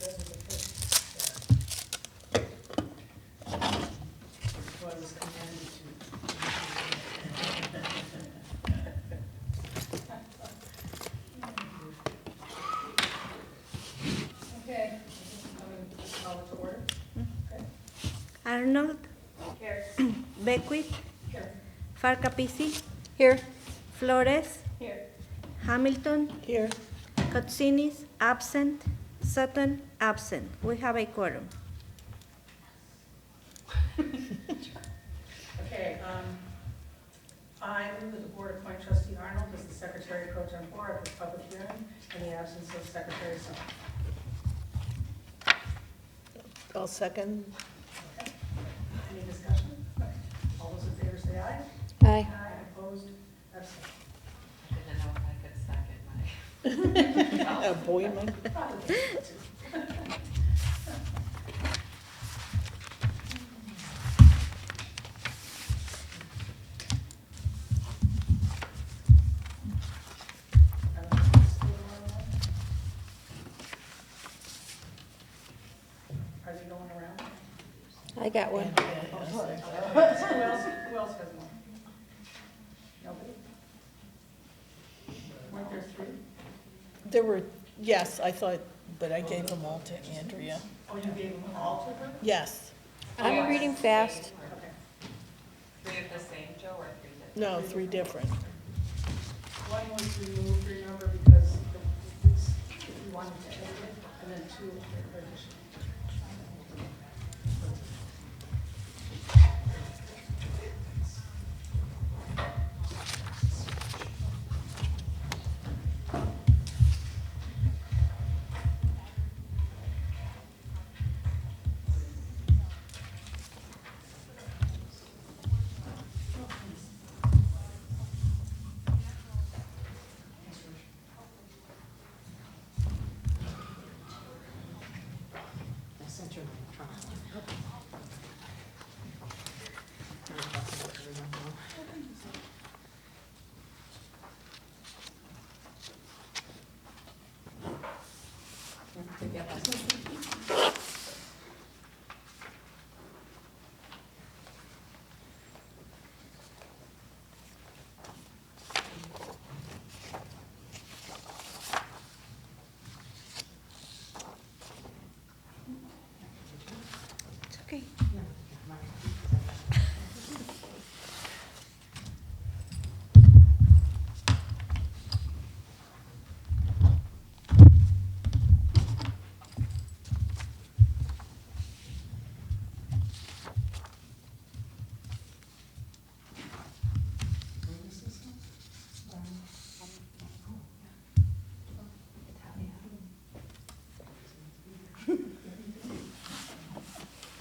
guys are the first. Was commanded to. Okay, I'm going to call it to order. Okay. Arnold, Here. Beckwith, Here. Farcapisi, Here. Flores, Here. Hamilton, Here. Kotsinis, absent, Sutton, absent. We have a quorum. Okay, I move that the board appoint trustee Arnold as the secretary pro tempore of the public hearing in the absence of Secretary Sutton. I'll second. Okay. Any discussion? All those in favor say aye. Aye. Opposed? Abstained. Didn't know if I could second my. Oh, boy, man. Probably two. Are they going around? I got one. Who else has one? Nobody? Weren't there three? There were, yes, I thought, but I gave them all to Andrea. Oh, you gave them all to her? Yes, I'm reading fast. Okay. Three of the same, Joe, or three different? no, 3 different. One was removed, remember, because you wanted to edit it, and then two were additional. I sent you an electronic. It's okay.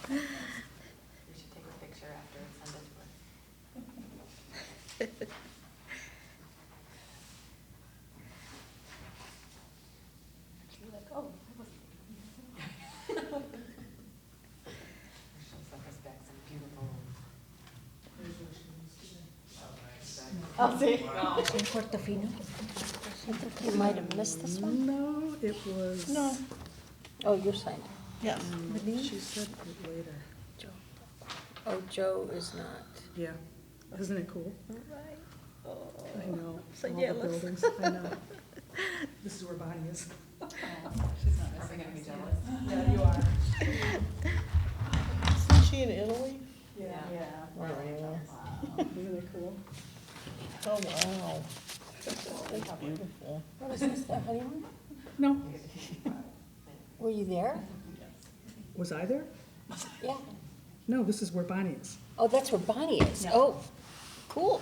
We should take a picture after and send it to her. She'll be like, oh, I wasn't. She'll send us back some beautiful. I'll see. No. In Portofino. You might have missed this one. No, it was. No, Oh, you signed it. yes. She said it later. Joe. Oh, Joe is not. Yeah, isn't it cool? Right. I know, So all the jealous. buildings, I know. This is where Bonnie is. She's not missing it, be jealous. Yeah, you are. Isn't she in Italy? Yeah. Wow. Isn't it cool? Oh, wow. That's beautiful. What is this, the honeymoon? No, Were you there? was I there? Yeah. No, this is where Bonnie is. Oh, that's where Bonnie is. Oh, cool.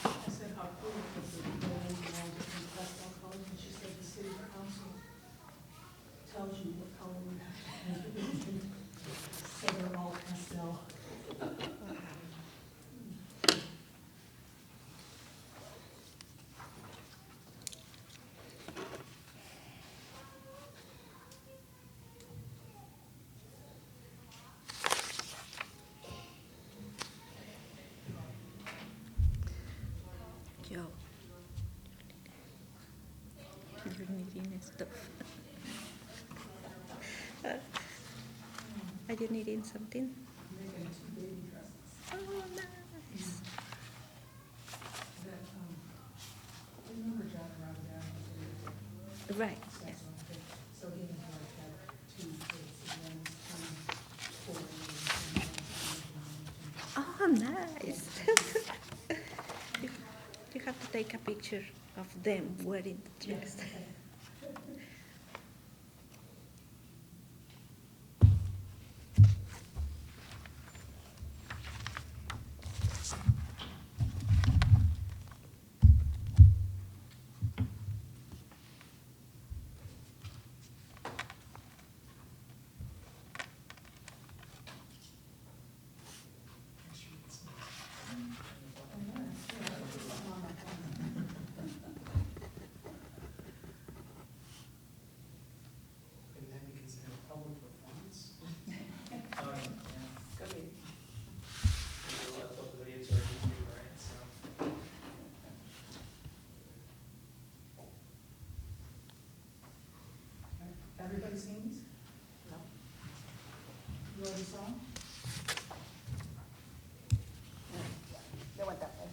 I said how cool it was to go in and all different pastel colors, and she said the city council tells you what color we have to paint. So they're all pastel. You're needing stuff. Are you needing something? Making 2 baby dresses Oh, nice. that, remember John around down? Right, yes. So he had like had 2 kids, and then 4 Oh, nice. you, you have to take a picture of them wearing the dress. Could that be considered a public performance? Go be. I'll put the video to our YouTube, right, so. Everybody seen these? No. You already saw them? They went that way.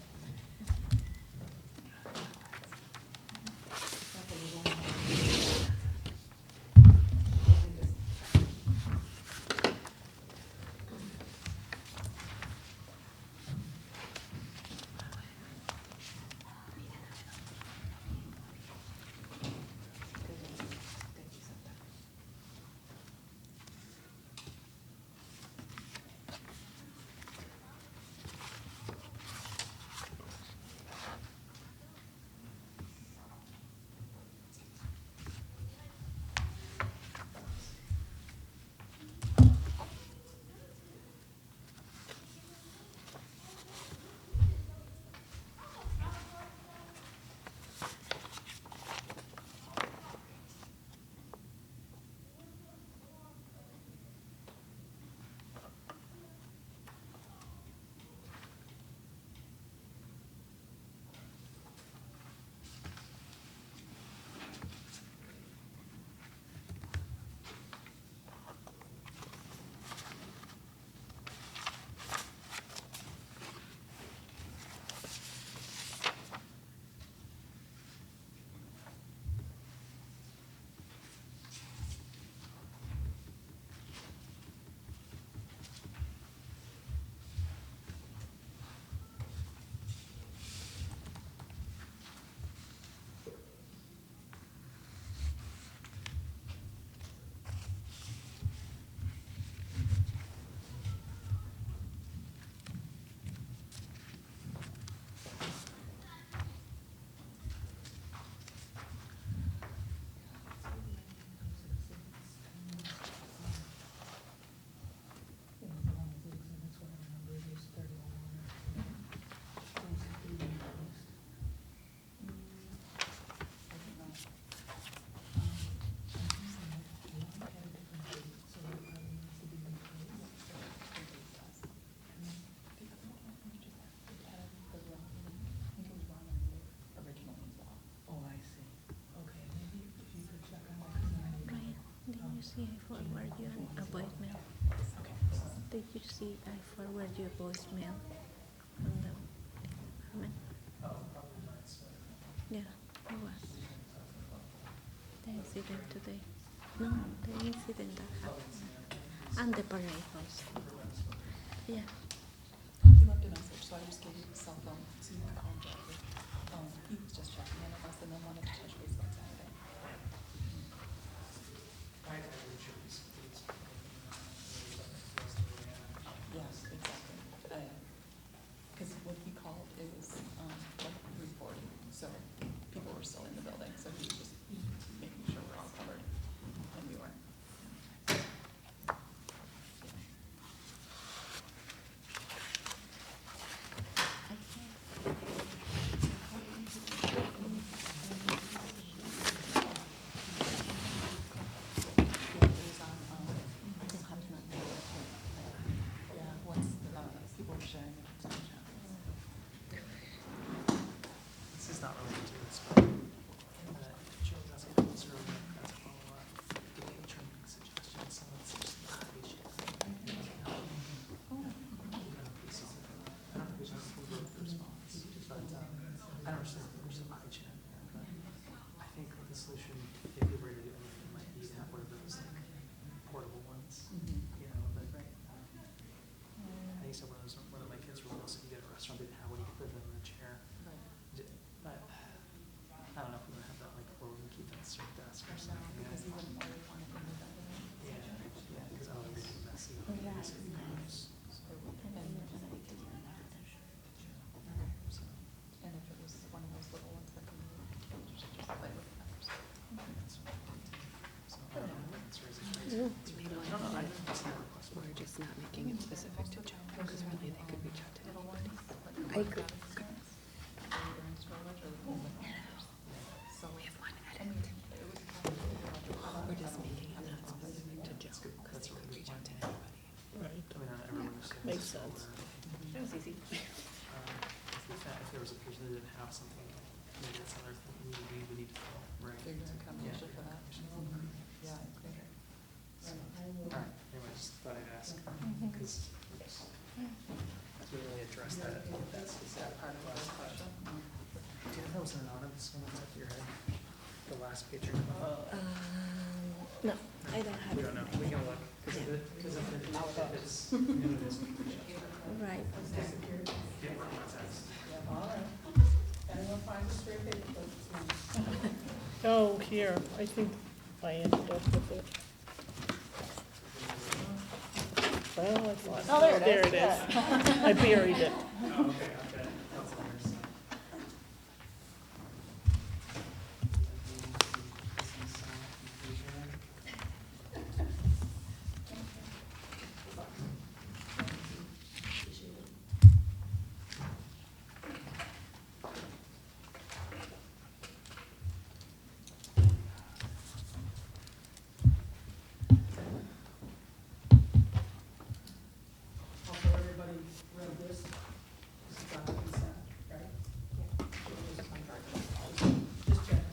Did you see I forward you a voicemail? Did you see I forward you a voicemail from the department? Yeah, it was. The incident today. No, the incident that happened. And the parade also. Yeah. He left a message, so I just gave you his cell phone, so you can call him directly. He was just checking in with us and then wanted to touch base on Saturday. I would should be. Yes, exactly. Because when he called, it was, like 3:40, so people were still in the building, so he was just making sure we're all covered, and we were. I agree. So we have one edit. We're just making it not specific to Joe, because he could reach out to anybody. Right, I mean, not everyone understands. makes this, so sense. That was easy. If there was a person that didn't have something, maybe that's another thing we need to know, right? Figure out a combination for that. Yeah, I agree. Alright, anyway, just thought I'd ask, because we really addressed that Is specific. that part of the question? Do you know if that was an anonymous one on the top of your head? The last page. No, I don't have We it. don't know, we can look, because if it's new, it is. Right. Get more context. All right. Anyone find a straight paper? It's mine. Oh, here, I think I ended up with it. Well, I thought, Oh, there it there is. it is. I buried it. Oh, okay, okay, that's on your side. Also, everybody read this. This is on consent, right? Just checking.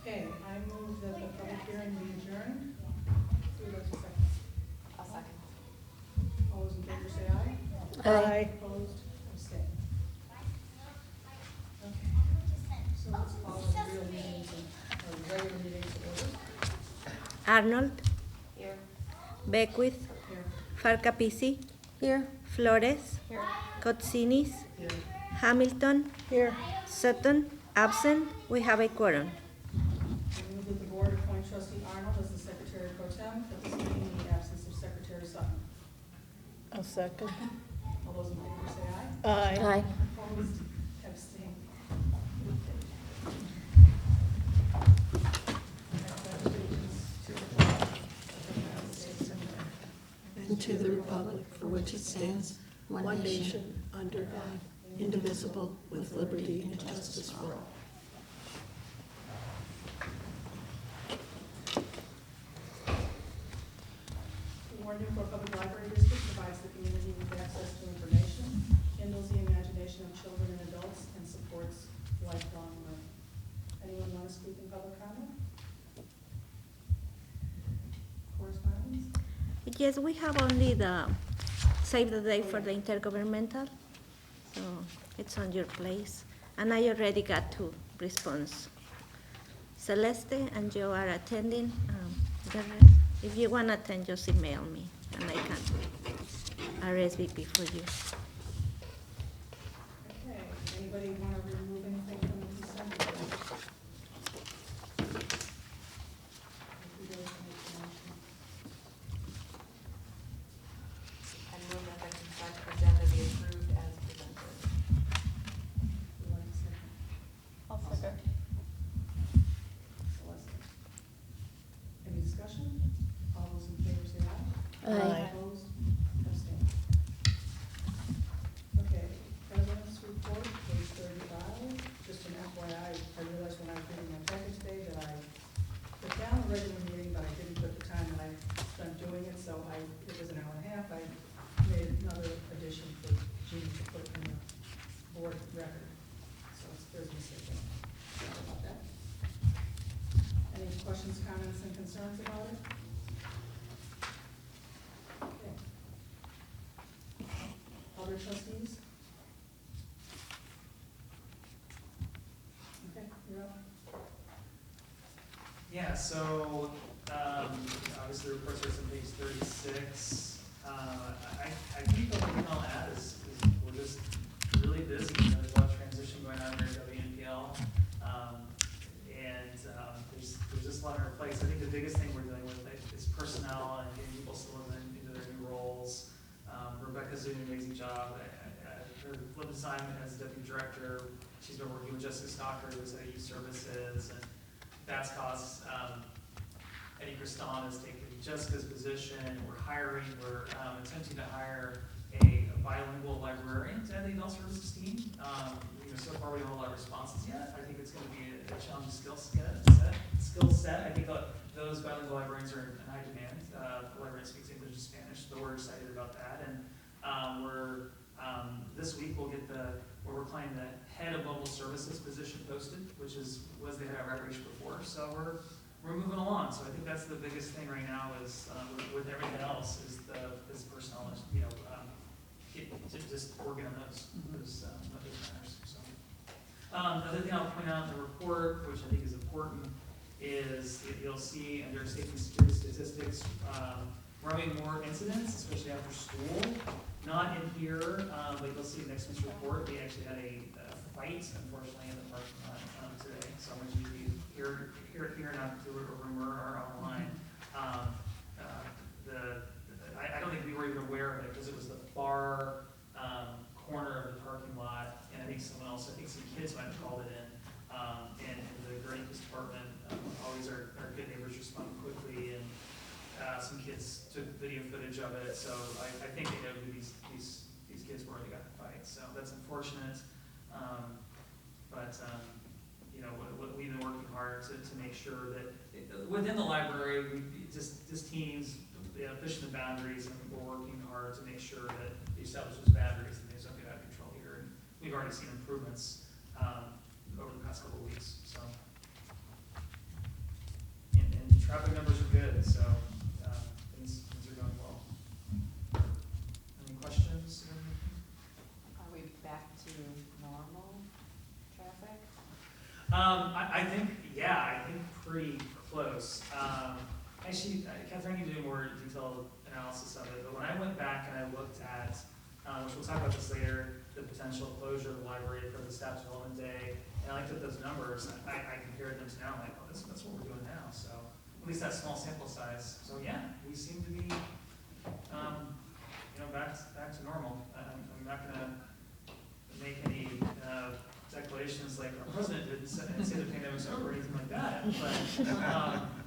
Okay, I move that the public hearing be adjourned. Who would like to second? I'll second. All those in favor say aye. Aye. Opposed, abstained. Arnold, Here. Beckwith, Here. Farcapisi, Here. Flores, Here. Cotsinis, Here. Hamilton, Here. Sutton, absent. We have a quorum. I move that the board appoint trustee Arnold as the secretary pro tem for this meeting in the absence of secretary Sutton. I'll second. All those in favor say aye. Aye. Aye. Opposed, abstained. And to the republic for which it stands, one nation, under God, indivisible, with liberty and justice for all. The Warren Newport Public Library District provides the community with access to information, kindles the imagination of children and adults, and supports lifelong learning. Anyone want to speak in public comment? Correspondence? Yes, we have only the save the date for the intergovernmental, so it's on your place. And I already got 2 response. Celeste and Joe are attending. The rest, if you want to attend, just email me and I can RSVP for you. Okay, anybody want to remove anything from the consent agenda? If you guys can make the motion. I move that the consent agenda be approved as presented. Who would like to second? I'll second. Celeste. Any discussion? All those in favor say aye. Aye. Opposed? Abstained. Okay, President's report, page 35. Just an FYI, I realized when I was reading my packet today that I put down a regular meeting, but I didn't put the time that I spent doing it, so it was an hour and a half. I made another addition for Jean to put in the board record. So there's a mistake there. Sorry about that. Any questions, comments, and concerns about it? Okay. Other trustees? Okay, you're up. Yeah, so, obviously the report starts on page 36. I think the only thing I'll add is we're just really busy. There's a lot of transition going on here at WNPL. There's just a lot on our plates. I think the biggest thing we're dealing with is personnel and getting people settled into their new roles. Rebecca's doing an amazing job. Her limited assignment as deputy director, she's been working with Jessica Stocker, who's at Youth Services, and that's caused, Eddie Criston has taken Jessica's position. We're attempting to hire a bilingual librarian to add the adult services team. So far we don't have a lot of responses yet. I think it's going to be a challenging skill set. I think those bilingual librarians are in high demand. The librarian speaks English and Spanish, so we're excited about that. And this week we'll get we're reclining the head of mobile services position posted, which was the head of outreach before. So we're moving along. So I think that's the biggest thing right now is with everything else is personnel, just working on those matters. So the other thing I'll point out in the report, which I think is important, is you'll see under safety and security statistics, we're having more incidents, especially after school. Not in here, but you'll see next week's report. We actually had a fight, unfortunately, in the parking lot today. So I'm going to hear it here, not through a rumor or online. I don't think we were even aware of it because it was the far corner of the parking lot, and I think some kids might have called it in. And the Gurney Police Department always are good neighbors, respond quickly, and some kids took video footage of it. So I think they know who these kids were that got the fight. So that's unfortunate. We've been working hard to make sure that within the library, just teams pushing the boundaries, and we're working hard to make sure that we establish those boundaries and things don't get out of control here. And we've already seen improvements over the past couple of weeks. So, and traffic numbers are good. So things are going well. Any questions? Are we back to normal traffic? I think pretty close. actually, Catherine, you do more detailed analysis of it, but when I went back and I looked at, which we'll talk about this later, the potential closure of the library for the staff development day, and I looked at those numbers, I compared them to now, I'm like, oh, that's what we're doing now, so, at least that small sample size. So, yeah, we seem to be, back to normal. I'm not gonna make any, declarations like our president did and say the pandemic's over or anything like that,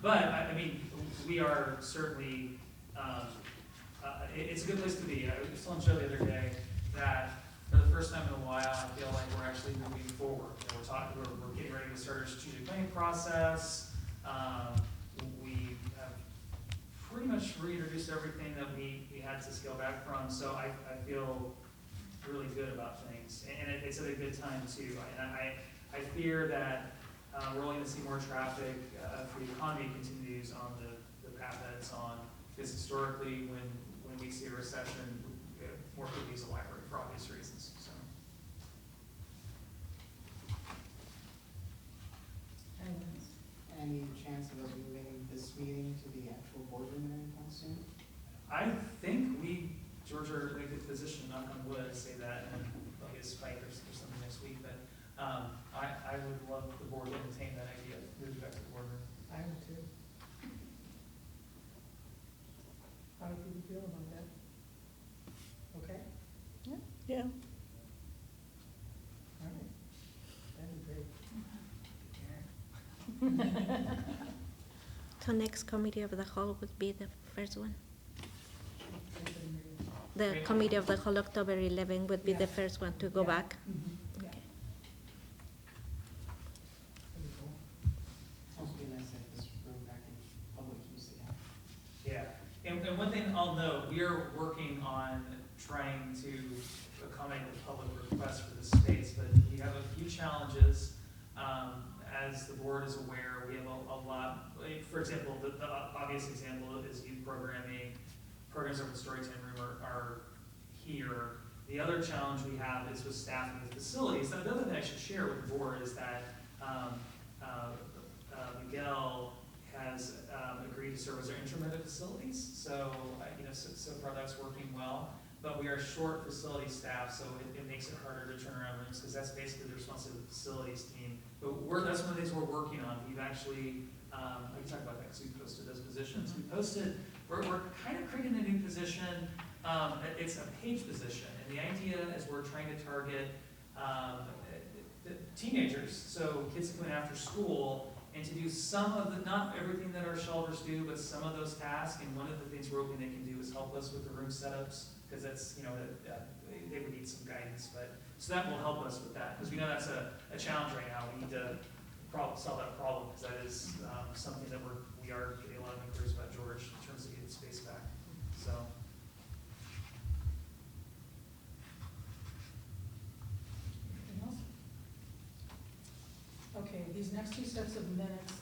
but I mean, we are certainly, it's a good place to be. I was telling Joe the other day that for the first time in a while, I feel like we're actually moving forward. We're getting ready to start our strategic planning process. We have pretty much reintroduced everything that we had to scale back from, so I feel really good about things, and it's at a good time too. And I fear that we're only going to see more traffic if the economy continues on the path that it's on, because historically, when we see a recession, more people use the library for obvious reasons. So. Any chance of us moving this meeting to the actual boardroom anytime soon? I think George, are in a good position, knock on wood, I say that, and I'll get a spike or something next week, but I would love the board to entertain that idea, move back to the boardroom. I would too. How do people feel about that? Okay? Yeah. All right. That'd be great. So next committee of the whole would be the first one. The committee of the whole October 11 would be the first one to go Yeah. back. Mhm. Yeah. Okay. That'd be cool. Also be nice to have this room back in public use again. Yeah, and one thing I'll note, we are working on trying to accommodate the public request for this space, but we have a few challenges. As the board is aware, we have a lot, like, for example, the obvious example is youth programming. Programs over the Storytime Room are here. The other challenge we have is with staffing the facilities. Now, the other thing I should share with the board is that Miguel has agreed to serve as our interim head of facilities. So, so far that's working well. But we are short facility staff, so it makes it harder to turn around rooms, because that's basically the responsibility of the facilities team. But that's one of the things we're working on. We've actually, I can talk about that because we posted those positions. We're kind of creating a new position. It's a page position, and the idea is we're trying to target teenagers, so kids that come in after school, and to do some of the, not everything that our shelvers do, but some of those tasks. And one of the things we're hoping they can do is help us with the room setups, because that's, they would need some guidance. So that will help us with that, because we know that's a challenge right now. We need to solve that problem, because that is something that we are getting a lot of inquiries about, George, in terms of getting space back. So. Anything else? Okay, these next two sets of minutes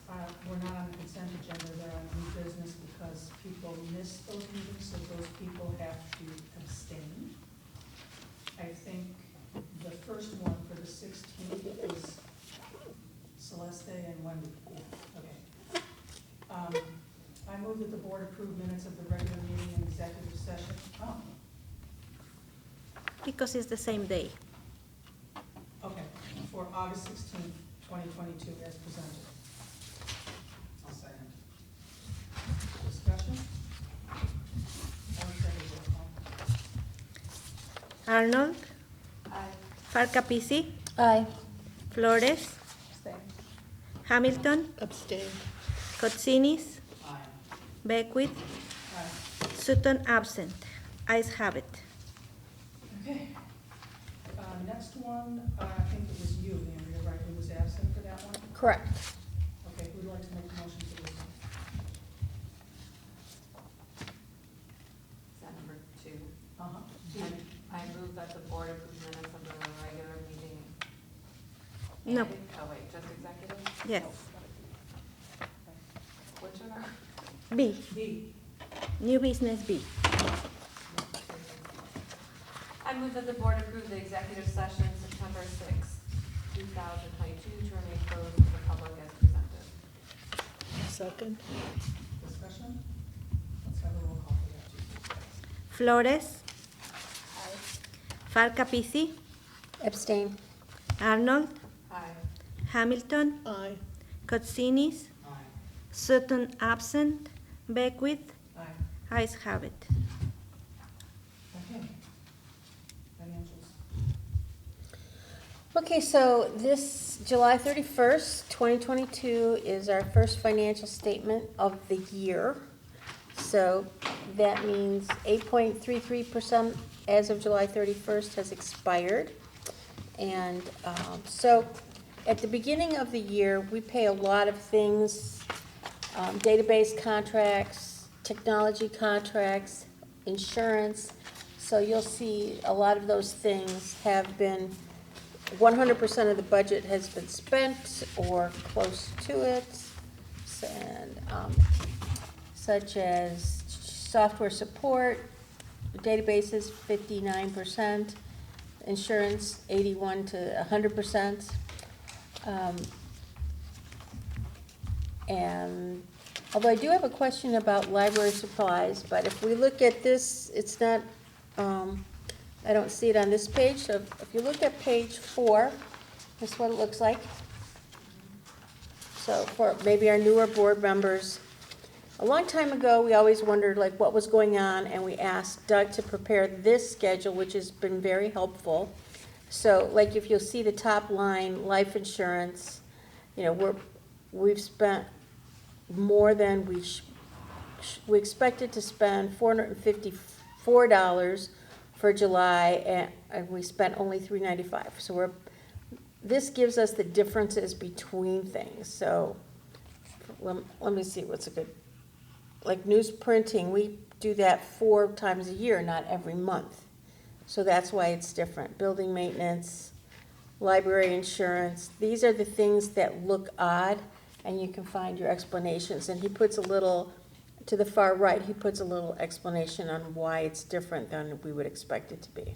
were not on the consent agenda, they're on new business because people missed those meetings, so those people have to abstain. I think the first one for the 16th is Celeste and Wendy. Yeah, okay. I move that the board approve minutes of the regular meeting and executive session. Oh, Because it's the same day. okay, for August 16th, 2022, as presented. I'll second. Discussion? I would say roll call. Arnold, Aye. Farcapisi, Aye. Flores, Abstain. Hamilton, Abstain. Kotsinis, Aye. Beckwith, Aye. Sutton absent. Ayes have it. Okay. Next one, I think it was you, Andrea, right, who was absent for that one? Correct. Okay, who'd like to make a motion for this one? Is that number 2? Uh-huh. I move that the board approve minutes of the regular meeting. No. Oh, wait, just executive? Yes. Which one are? B, B. new business B. I move that the board approve the executive session September 6th, 2022, to remain closed to the public as presented. Second. Discussion? Discussion? Let's have a roll call for that, too. Flores, Farcapisi, Abstain. Arnold, Aye. Hamilton, Aye. Kotsinis, Aye. Sutton absent, Beckwith, Aye. ayes have it. Okay. Financials. Okay, so this July 31st, 2022 is our first financial statement of the year. So that means 8.33% as of July 31st has expired. And so at the beginning of the year, we pay a lot of things, database contracts, technology contracts, insurance. So you'll see a lot of those things have been, 100% of the budget has been spent or close to it. And such as software support, databases 59%, insurance 81 to 100%. And although I do have a question about library supplies, but if we look at this, it's not, I don't see it on this page, so if you look at page 4, this is what it looks like. So for maybe our newer board members, a long time ago, we always wondered like what was going on, and we asked Doug to prepare this schedule, which has been very helpful. So like if you'll see the top line, life insurance, you know, we've spent more than we expected to spend $454 for July, and we spent only $395. So this gives us the differences between things. So let me see what's a good, like news printing, we do that 4 times a year, not every month. So that's why it's different. Building maintenance, library insurance, these are the things that look odd, and you can find your explanations. And he puts a little, to the far right, he puts a little explanation on why it's different than we would expect it to be.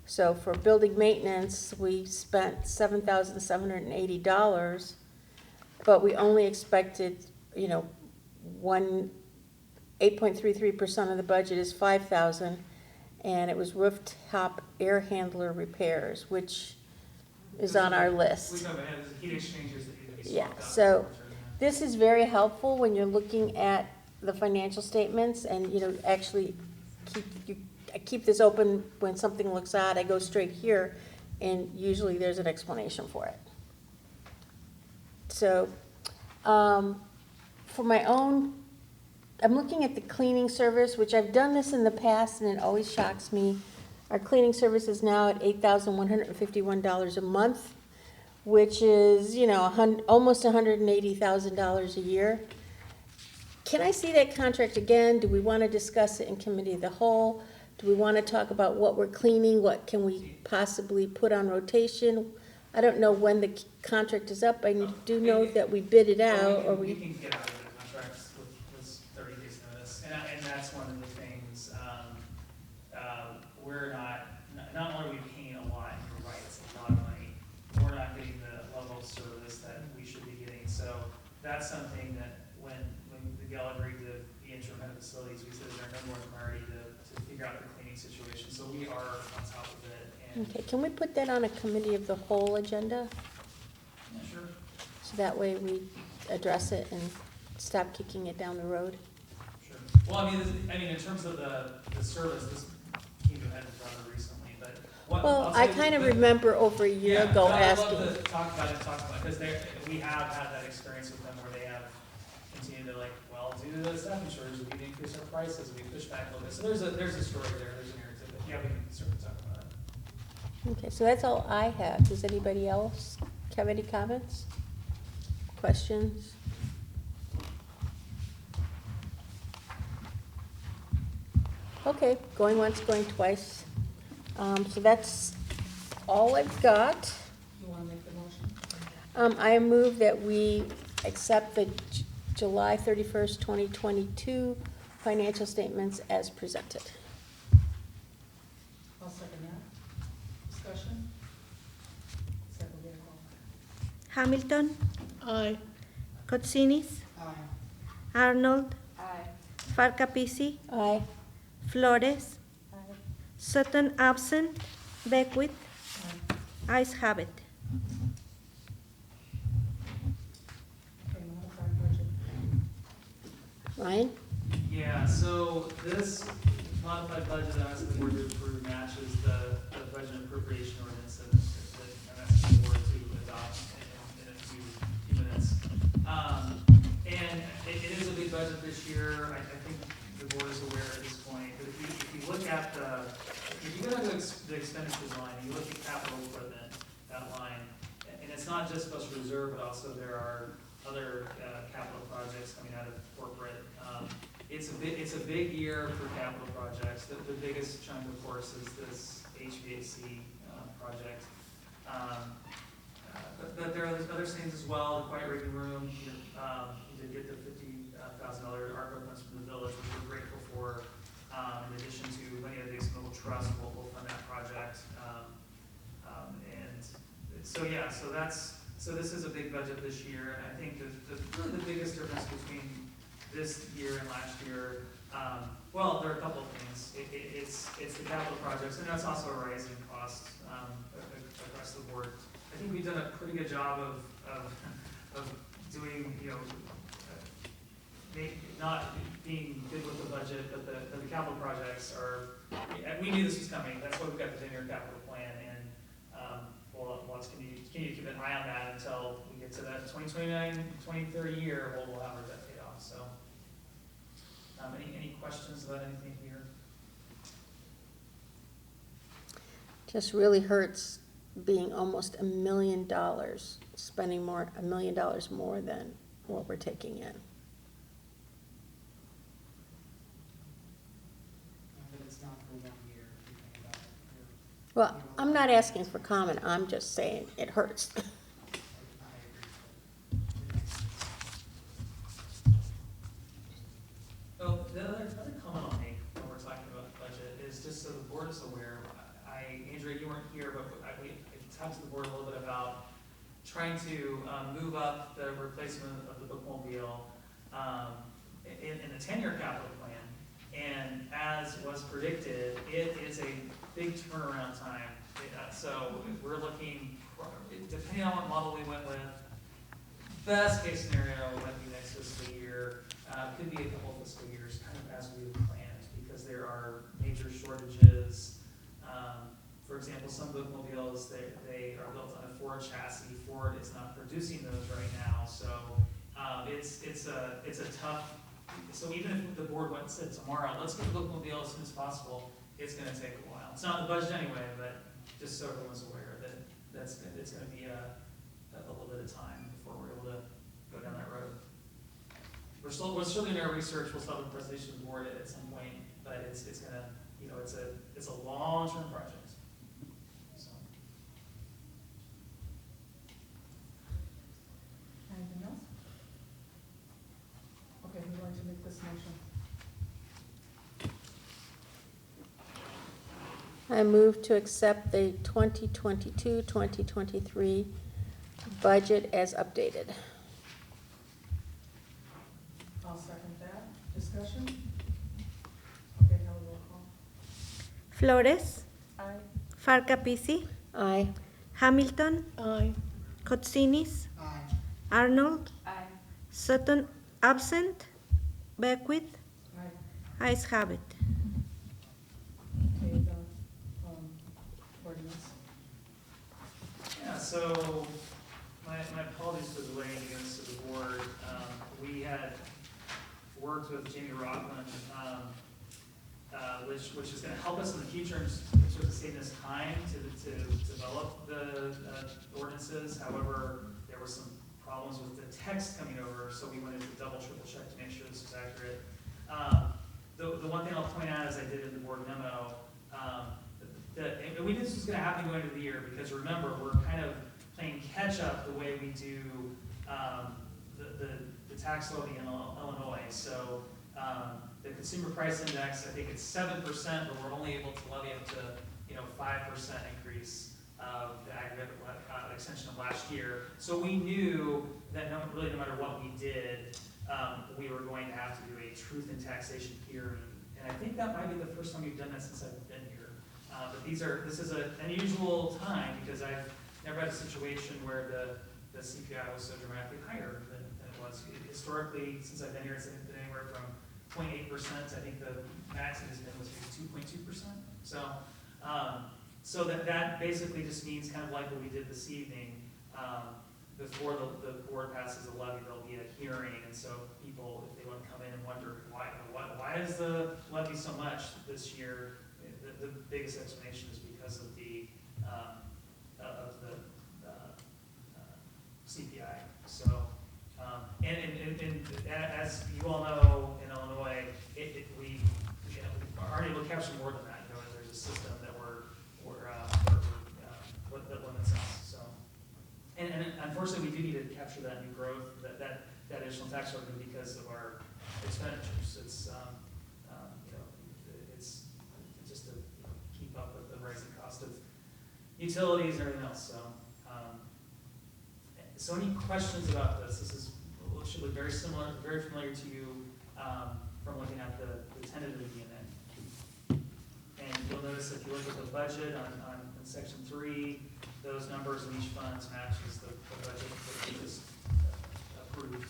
So for building maintenance, we spent $7,780, but we only expected, 8.33% of the budget is $5,000, and it was rooftop air handler repairs, which is on our list. We have heat exchangers that need to be Yeah, swapped out. so this is very helpful when you're looking at the financial statements, and, actually I keep this open. When something looks odd, I go straight here, and usually there's an explanation for it. So, for my own, I'm looking at the cleaning service, which I've done this in the past, and it always shocks me. Our cleaning service is now at $8,151 a month, which is, almost $180,000 a year. Can I see that contract again? Do we want to discuss it in committee of the whole? Do we want to talk about what we're cleaning? What can we possibly put on rotation? I don't know when the contract is up. I do know that we bid it out, or We can get out of the contracts with 30 days notice, and that's one of the things, we're not only are we paying a lot, and you're right, it's a lot of money, we're not getting the level of service that we should be getting, so that's something that when the gal agreed to the interim head of facilities, we said there's our number one priority to figure out the cleaning situation, so we are on top of it, and. Okay, can we put that on a committee of the whole agenda? Yeah, sure. So that way we address it and stop kicking it down the road. Sure. Well, in terms of the service, this came to a head rather recently, but what. Well, I'll I tell you kind of the- remember over a year Yeah, ago no, asking. I'd love to talk about it, because we have had that experience with them where they have continued to due to the staffing shortage, we increase our prices, we push back a little bit. So there's a story there, there's a narrative, but yeah, we can certainly talk about it. Okay, so that's all I have. Does anybody else have any comments? Questions? Okay, going once, going twice. So that's all I've got. You want to make the motion? I move that we accept the July 31st, 2022 financial statements as presented. I'll second that. Discussion? Let's have a roll call. Hamilton, Aye. Kotsinis, Aye. Arnold, Aye. Farcapisi, Aye. Flores, Aye. Sutton absent, Beckwith, ayes have it. Okay, modified budget. Ryan? Yeah, so this modified budget that I'm asking the board to approve matches the budget appropriation ordinance that I'm asking the board to adopt in a few minutes. And it is a big budget this year. I think the board is aware at this point. But if you look at if you go to the expenditures line, and you look at capital equipment, that line, and it's not just special reserve, but also there are other capital projects coming out of corporate. It's a big year for capital projects. The biggest chunk, of course, is this HVAC project. But there are other things as well. The quiet reading room, you did get the $50,000 ARPA funds from the village, which we're grateful for. In addition to many of the Mobile Trust will fund that project. And so yeah, so this is a big budget this year, and I think really the biggest difference between this year and last year, well, there are a couple of things. It's the capital projects, and that's also a rising cost across the board. I think we've done a pretty good job of doing, not being good with the budget, but the capital projects are, we knew this was coming. That's why we've got the 10-year capital plan, and we'll continue to keep an eye on that until we get to that 2029, 2030 year, we'll have our debt paid off. So, any questions about anything here? Just really hurts being almost $1 million, spending $1 million more than what we're taking in. But it's not for 1 year, if you think about it. Well, I'm not asking for comment, I'm just saying it hurts. I agree. Oh, the other comment I'll make when we're talking about the budget is just so the board is aware. Andrea, you weren't here, but I talked to the board a little bit about trying to move up the replacement of the bookmobile in the 10-year capital plan. And as was predicted, it is a big turnaround time. So we're looking, depending on what model we went with, best case scenario might be next fiscal year. Could be a couple of fiscal years, kind of as we had planned, because there are major shortages. For example, some bookmobiles, they are built on a Ford chassis. Ford is not producing those right now, so it's a tough. So even if the board went and said tomorrow, let's get the bookmobile as soon as possible, it's going to take a while. It's not in the budget anyway, but just so everyone's aware that it's going to be a little bit of time before we're able to go down that road. We're still doing our research. We'll still have a presentation to the board at some point, but it's gonna, it's a long-term project. So. Anything else? Okay, who'd like to make this motion? I move to accept the 2022-2023 budget as updated. I'll second that. Discussion? Okay, have a roll call. Flores, Aye. Farcapisi, Aye. Hamilton, Aye. Kotsinis, Aye. Arnold, Aye. Sutton absent, Beckwith, Aye. ayes have it. Okay, the ordinance. Yeah, so my apologies for delaying this to the board. We had worked with Jamie Rockland, which is going to help us in the future in sort of saving us time to develop the ordinances. However, there were some problems with the text coming over, so we wanted to triple check to make sure this was accurate. The one thing I'll point out, as I did in the board memo, and we knew this was going to happen going into the year, because remember, we're kind of playing catch up the way we do the tax levy in Illinois. So the consumer price index, I think it's 7%, but we're only able to levy up to 5% increase of the aggregate extension of last year. So we knew that no matter what we did, we were going to have to do a truth in taxation hearing. And I think that might be the first time we've done that since I've been here. But this is an unusual time because I've never had a situation where the CPI was so dramatically higher than it was. Historically, since I've been here, it's been anywhere from 0.8%. I think the max it has been was 2.2%. So that basically just means kind of like what we did this evening. Before the board passes a levy, there'll be a hearing, and so people, if they want to come in and wonder why is the levy so much this year, the biggest explanation is because of the CPI. So, and as you all know, in Illinois, we are able to capture more than that. There's a system that that limits us. So, and unfortunately, we do need to capture that new growth, that additional tax revenue because of our expenditures. It's it's just to keep up with the rising cost of utilities and everything else. So any questions about this? This should look very similar, very familiar to you from looking at the tentative DNA. And you'll notice if you look at the budget on section 3, those numbers in each fund matches the budget that we just approved and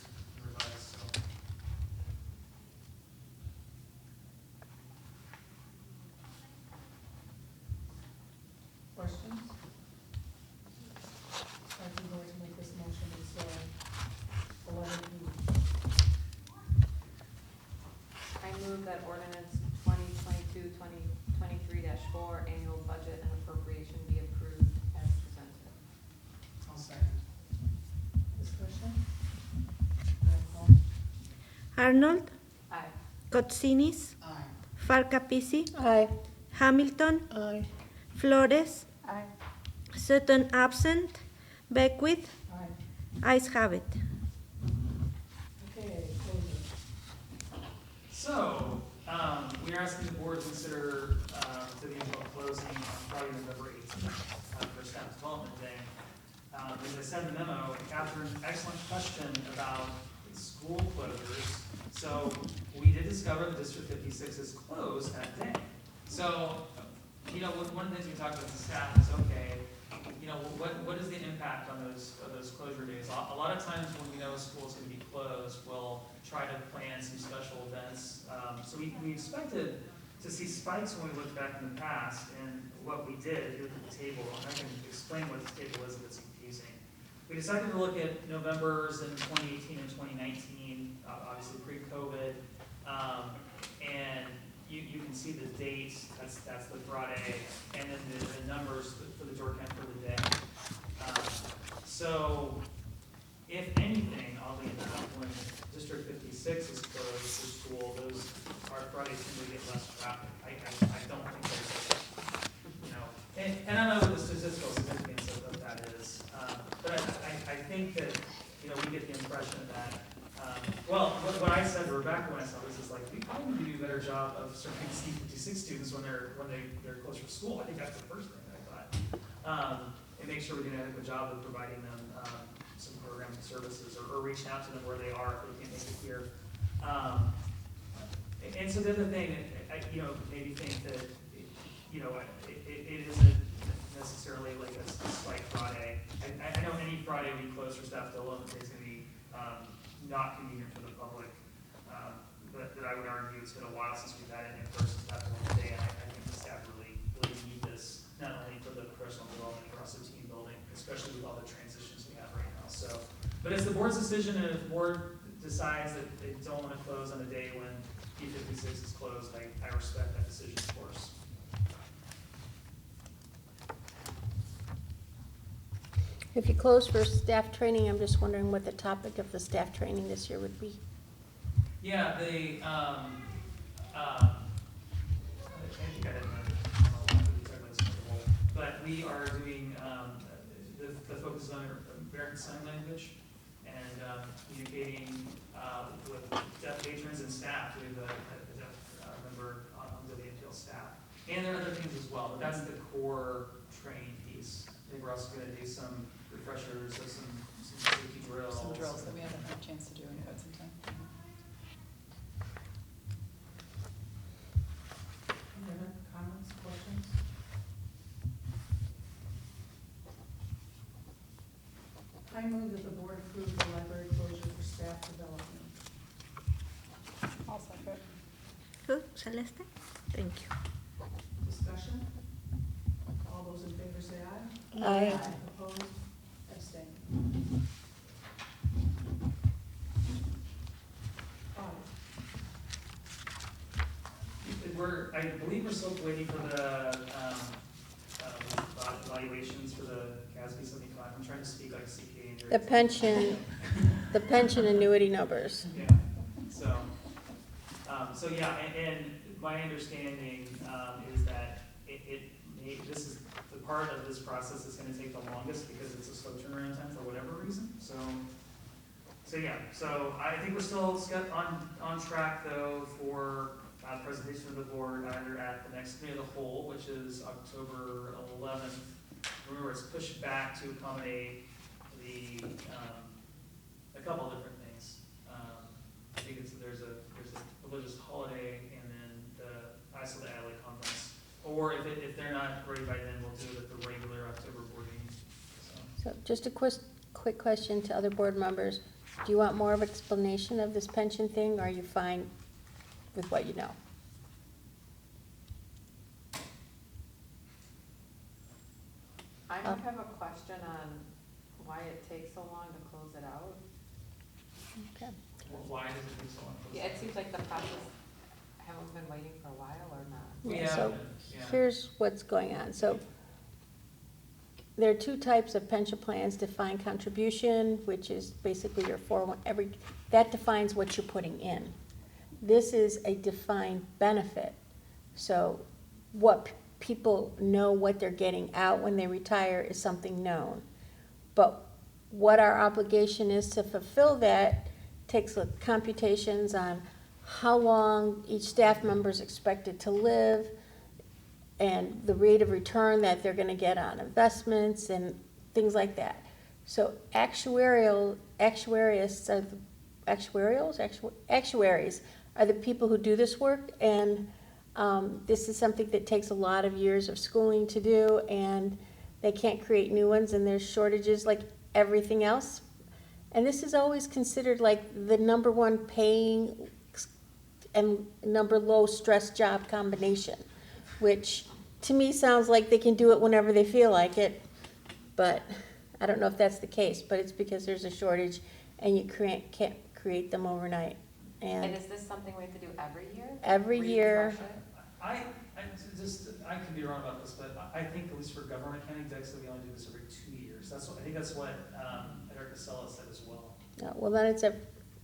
revised. So. Questions? I can go to make this motion, it's 11E. I move that ordinance 2022-2023-4 annual budget and appropriation be approved as presented. I'll second. Discussion? Roll call. Arnold, Aye. Kotsinis, Aye. Farkapisi, Aye. Hamilton, Aye. Flores, Aye. Sutton absent, Beckwith, Aye. ayes have it. Okay, closing. So, we are asking the board to consider city until closing on Friday, November 18th for staff development day. As I said in the memo, Catherine, excellent question about school closures. So we did discover that District 56 is closed that day. So, one of the things we talked about as staff is, okay, what is the impact on those closure days? A lot of times when we know a school's going to be closed, we'll try to plan some special events. So we expected to see spikes when we looked back in the past, and what we did, if you look at the table, and I can explain what this table is if it's confusing. We decided to look at Novembers in 2018 and 2019, obviously pre-COVID, and you can see the dates, that's the Friday, and then the numbers for the door count for the day. So, if anything, oddly enough, when District 56 is closed for school, those Fridays tend to get less traffic. I don't think there's, and I don't know what the statistical significance of that is, but I think that, we get the impression that, what I said to Rebecca when I saw this is like, we probably need to do a better job of serving C56 students when they're closer to school. I think that's the first thing that I thought. And make sure we do an adequate job of providing them some programs and services, or reaching out to them where they are if they can't make it here. And so the other thing, I maybe think that, it isn't necessarily like a spike Friday. I know any Friday we close for staff development is going to be not convenient for the public, but I would argue it's been a while since we've had an in-person staff development day, and I think the staff really need this, not only for the professional development, but also team building, especially with all the transitions we have right now. So, but it's the board's decision, and if the board decides that they don't want to close on a day when P56 is closed, I respect that decision, of course. If you close for staff training, I'm just wondering what the topic of the staff training this year would be. Yeah, I think I didn't but we are doing, the focus is on American Sign Language and communicating with deaf patrons and staff. We have a deaf member on WNPL staff. And there are other things as well, but that's the core training piece. I think we're also going to do some refreshers of some safety drills. Some drills that we haven't had a chance to do in quite some time. Good, Celeste? Thank you. Discussion? All those in favor say aye. Aye. Opposed? Abstained. Audit. I believe we're still waiting for the, evaluations for the CASB 75. I'm trying to speak like CPA. and The pension annuity numbers. Yeah, so yeah, and my understanding, is that this is, the part of this process is gonna take the longest because it's a slow turnaround time for whatever reason, so yeah, so I think we're still on track though for, presentation of the board either at the next committee of the whole, which is October 11th. Remember, it's pushed back to accommodate the, a couple of different things. I think there's a religious holiday and then the ISO the Adelaide conference. Or if they're not ready by then, we'll do it at the regular October board meeting. So just a quick question to other board members. Do you want more of explanation of this pension thing, or are you fine with what you know? I might have a question on why it takes so long to close it out. Okay. Well, why does it take so long? Yeah, it seems like the process, haven't we been waiting for a while or not? We Yeah, so have, yeah. here's what's going on. So there are two types of pension plans: defined contribution, which is basically your 401, that defines what you're putting in. This is a defined benefit. So what people know what they're getting out when they retire is something known. But what our obligation is to fulfill that takes computations on how long each staff member is expected to live, and the rate of return that they're gonna get on investments and things like that. So actuaries are the people who do this work, and this is something that takes a lot of years of schooling to do, and they can't create new ones, and there's shortages like everything else. And this is always considered like the number one paying and number low stress job combination, which to me sounds like they can do it whenever they feel like it, but I don't know if that's the case, but it's because there's a shortage and you can't create them overnight. And is this something we have to do every year? Every year. Refresh it? I could be wrong about this, but I think at least for government accounting decks, that we only do this every 2 years. I think that's what Eric Casella said as well. Well, then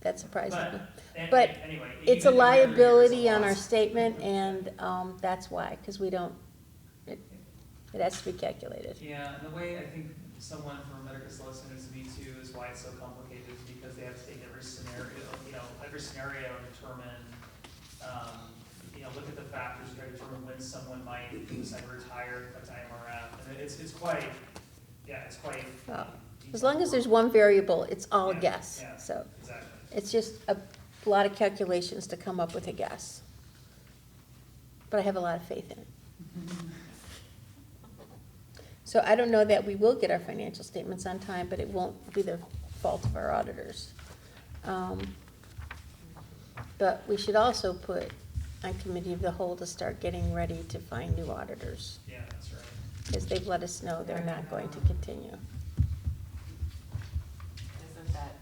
that surprises me. But But anyway, it's a even every other year is a liability on our loss. statement, and that's why, because we don't, it has to be calculated. Yeah, and the way I think someone from Eric Casella needs to be too is why it's so complicated, is because they have to take every scenario and determine, look at the factors, you gotta determine when someone might decide to retire, cut to IMRF, and it's quite. Well, as long as there's one variable, it's all a Yeah, guess, yeah. so. Exactly. It's just a lot of calculations to come up with a guess. But I have a lot of faith in it. So I don't know that we will get our financial statements on time, but it won't be the fault of our auditors. But we should also put on committee of the whole to start getting ready to find new auditors, Yeah, that's right. because they've let us know they're not going to continue. Isn't that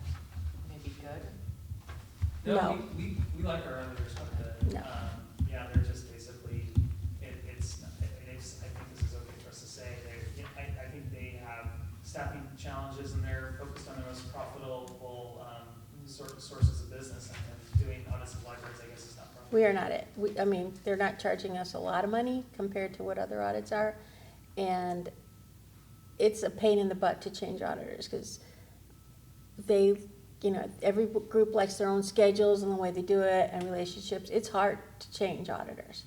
maybe good? No. We like our auditors quite a bit. No. Yeah, they're just basically, I think this is okay for us to say, I think they have staffing challenges and they're focused on their most profitable, sources of business, and doing audits of libraries, I guess, is not profitable. We are not they're not charging us a lot of money compared to what other audits are. And it's a pain in the butt to change auditors, because they, every group likes their own schedules and the way they do it and relationships. It's hard to change auditors.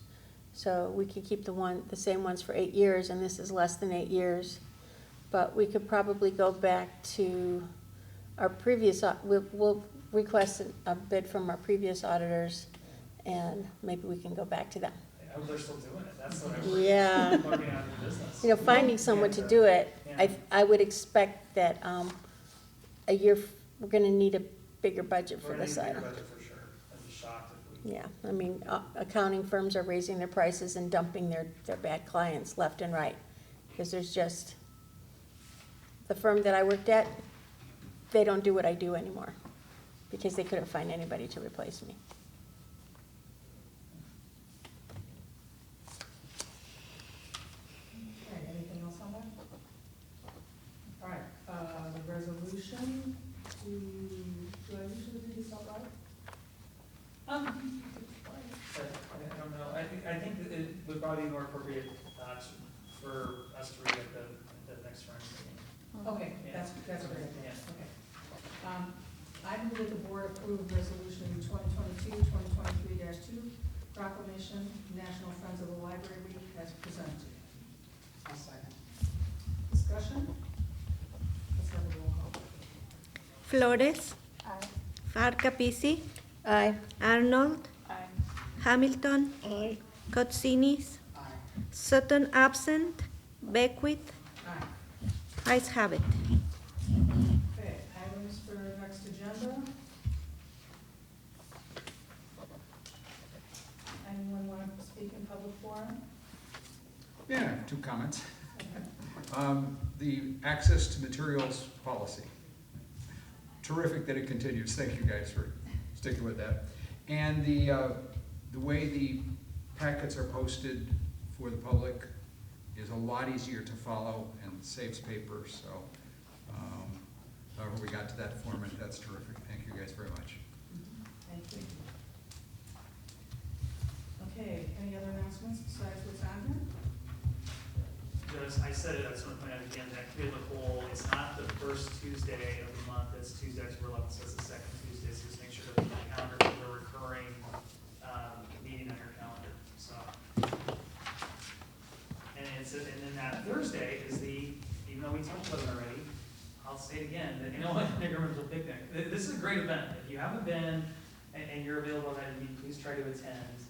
So we could keep the same ones for 8 years, and this is less than 8 years. But we could probably go back to our previous, we'll request a bid from our previous auditors, and maybe we can go back to them. I hope they're still doing it, that's what I'm. Yeah. Looking out of the business. Finding someone to do it, Yeah. I would expect that a year, we're gonna need a bigger budget We're for gonna this need a bigger item. budget for sure, I'd be shocked if we Yeah, I mean, accounting firms are raising their prices and dumping their bad clients left and right. Because there's just, the firm that I worked at, they don't do what I do anymore. Because they couldn't find anybody to replace me. Okay, anything else on that? All right, the resolution, do I usually do this out loud? I don't know, I think that it would probably be more appropriate, for us to read at the next round meeting. Okay, Yeah. that's a great idea, Yeah. okay. I move that the board approve resolution 2022-2023-2, proclamation, National Friends of the Library Week as presented. I'll second. Discussion? Let's have a roll call. Flores. Farca Pisi. Aye. Arnold. Aye. Hamilton. Aye. Kotzinis. Aye. Sutton absent. Beckwith. Aye. Ayes have it. Okay, items for next agenda. Anyone want to speak in public forum? Yeah, 2 comments. The access to materials policy. Terrific that it continues. Thank you guys for sticking with that. And the way the packets are posted for the public is a lot easier to follow and saves paper, so however we got to that format, that's terrific. Thank you guys very much. Thank you. Okay, any other announcements besides what's on here? Just, I said it, I just want to point out again, that committee of the whole, it's not the first Tuesday of the month, it's Tuesday, October 11th, so it's the second Tuesday, so just make sure that the calendar is a recurring, meeting on your calendar, so. And then that Thursday is even though we talked about it already, I'll say it again, the intergovernmental picnic. This is a great event. If you haven't been and you're available that evening, please try to attend.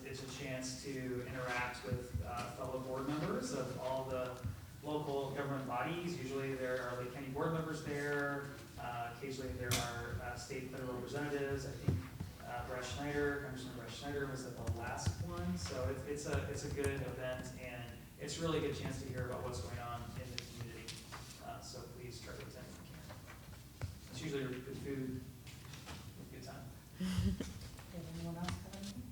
It's a chance to interact with fellow board members of all the local government bodies. Usually there are Lake County board members there. Occasionally there are state and federal representatives. I think Congressman Brett Schneider was at the last one. So it's a good event, and it's really a good chance to hear about what's going on in the community. So please try to attend if you can. It's usually good food, good time. Okay, anyone else have anything?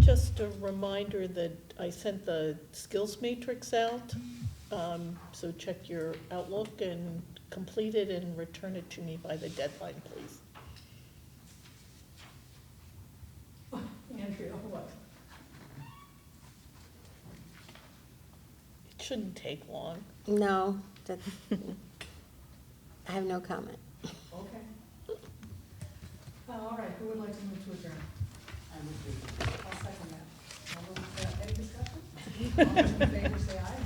Just a reminder that I sent the skills matrix out, so check your Outlook and complete it and return it to me by the deadline, please. Andrea, what? It shouldn't take long. No, that, I have no comment. Okay. All right, who would like to move to adjourn? I would be. I'll second that. All those, any discussion? All those in favor say aye.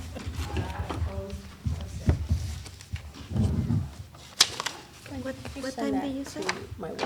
Aye, opposed, abstained. What You what send time that did you say? to my work